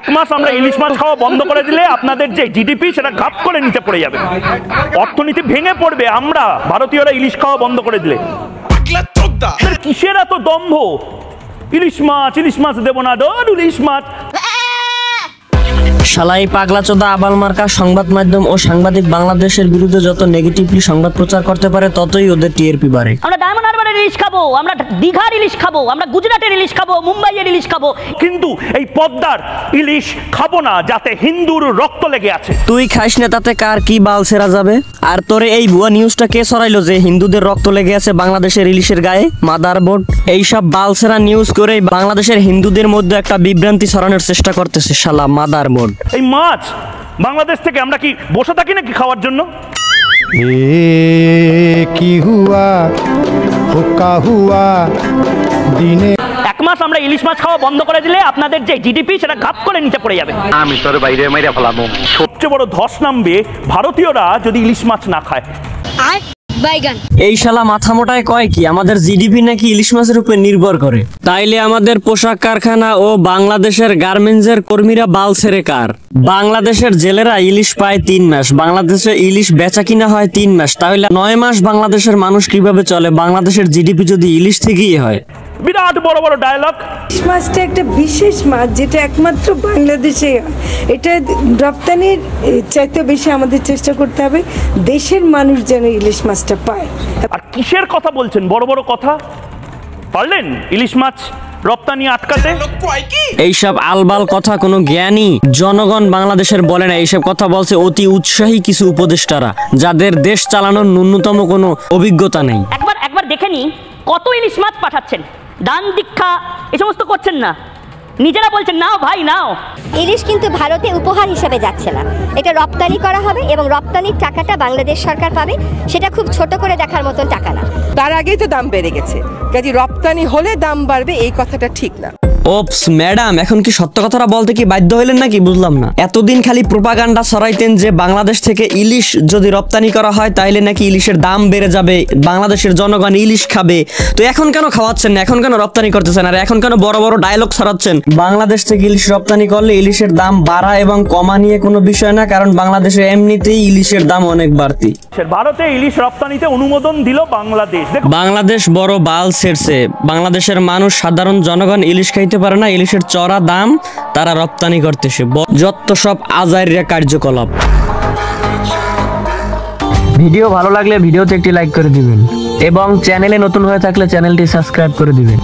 এক মাস আমরা ইলিশ মাছ খাওয়া বন্ধ করে দিলে আপনাদের যে জিডিপি সেটা ঘাপ করে নিচে পড়ে যাবে, অর্থনীতি ভেঙে পড়বে আমরা ভারতীয়রা ইলিশ খাওয়া বন্ধ করে দিলে। কিসের এত দম্ভ? ইলিশ মাছ দেবো না, ডর ইলিশ মাছ। শালাই পাগলা চোদা আবাল মার্কা সংবাদ মাধ্যম ও সাংবাদিক বাংলাদেশের বিরুদ্ধে যত নেগেটিভলি সংবাদ প্রচার করতে পারে ততই ওদের টিআরপি বাড়ে। আমরা ডায়মন্ড হারবারের ইলিশ খাবো, আমরা দীঘার ইলিশ খাবো, আমরা গুজরাটের ইলিশ খাবো, মুম্বাইয়ের ইলিশ খাবো, কিন্তু এই পদ্মার ইলিশ খাবো না যাতে হিন্দুর রক্ত লেগে আছে। তুই খাইস না তাতে কার কি বাল ছেড়া যাবে? আর তোরে এই ভুয়া নিউজটা কে ছড়াইলো যে হিন্দুদের রক্ত লেগে আছে বাংলাদেশের ইলিশের গায়ে? মাদারবোর্ড এইসব বাল ছেড়া নিউজ করে বাংলাদেশের হিন্দুদের মধ্যে একটা বিভ্রান্তি ছড়ানোর চেষ্টা করতেছে শালা মাদারবোর্ড। এই মাছ বাংলাদেশ থেকে আমরা কি বসে থাকি নাকি খাওয়ার জন্য? কি হুয়া হুকা হুয়া দিনে এক মাস আমরা ইলিশ মাছ খাওয়া বন্ধ করে দিলে আপনাদের যে জিডিপি সেটা ঘাপ করে নিচে পড়ে যাবে। আমি তোর বাইরে মাইরা ফেলাবো। সবচেয়ে বড় ধস নামবে ভারতীয়রা যদি ইলিশ মাছ না খায়। এই শালা মাথা মোটায় কয় কি আমাদের জিডিপি নাকি ইলিশ মাছের উপর নির্ভর করে? তাইলে আমাদের পোশাক কারখানা ও বাংলাদেশের গার্মেন্টসের কর্মীরা বাল ছেড়ে কার? বাংলাদেশের জেলেরা ইলিশ পায় 3 মাস, বাংলাদেশে ইলিশ বেচা কিনা হয় 3 মাস, তাহলে 9 মাস বাংলাদেশের মানুষ কিভাবে চলে বাংলাদেশের জিডিপি যদি ইলিশ থেকেই হয়? বিরাট বড় বড় ডায়লগ। ইলিশ মাছটা একটা বিশেষ মাছ যেটা একমাত্র বাংলাদেশে, এটা রপ্তানির চাইতে বেশি আমাদের চেষ্টা করতে হবে দেশের মানুষ যেন ইলিশ মাছটা পায়। আর কিসের কথা বলছেন বড় বড় কথা? পারলেন ইলিশ মাছ রপ্তানি আটকাতে? এইসব আলবাল কথা কোনো জ্ঞানী জনগণ বাংলাদেশের বলে না, এইসব কথা বলছে অতি উৎসাহী কিছু উপদেষ্টারা যাদের দেশ চালানোর ন্যূনতম কোনো অভিজ্ঞতা নেই। একবার দেখে নি কত ইলিশ মাছ পাঠাচ্ছেন, দান দীক্ষা এই সমস্ত করছেন না, নিজেরা বলছেন নাও ভাই নাও। ইলিশ কিন্তু ভারতে উপহার হিসেবে যাচ্ছে না, এটা রপ্তানি করা হবে এবং রপ্তানির টাকাটা বাংলাদেশ সরকার পাবে, সেটা খুব ছোট করে দেখার মতন টাকা না। তার আগেই তো দাম বেড়ে গেছে, কাজে রপ্তানি হলে দাম বাড়বে এই কথাটা ঠিক না। ওপস ম্যাডাম, এখন কি সত্য কথাটা বলতে কি বাধ্য হইলেন নাকি? বুঝলাম না। এতদিন খালি প্রোপাগান্ডা ছড়াইতেন যে বাংলাদেশ থেকে ইলিশ যদি রপ্তানি করা হয় তাইলে নাকি ইলিশের দাম বেড়ে যাবে, বাংলাদেশের জনগণ ইলিশ খাবে, তো এখন কেন খাওয়াচ্ছেন না? এখন কেন রপ্তানি করতেছেন? আর এখন কেন বড় বড় ডায়লগ ছড়াচ্ছেন? বাংলাদেশ থেকে ইলিশ রপ্তানি করলে ইলিশের দাম বাড়া এবং কমা নিয়ে কোনো বিষয় না, কারণ বাংলাদেশে এমনিতেই ইলিশের দাম অনেক বাড়তি। ভারতে ইলিশ রপ্তানিতে অনুমোদন দিল বাংলাদেশ। বাংলাদেশ বড় বাল ছেড়ছে, বাংলাদেশের মানুষ সাধারণ জনগণ ইলিশ খাইতে পারে না, ইলিশের চড়া দাম তারা রপ্তানি করতেছে, যত সব আজাইরিয়া কার্যকলাপ। ভিডিও ভালো লাগলে ভিডিওতে একটি লাইক করে দিবেন এবং চ্যানেলে নতুন হয়ে থাকলে চ্যানেলটি সাবস্ক্রাইব করে দিবেন।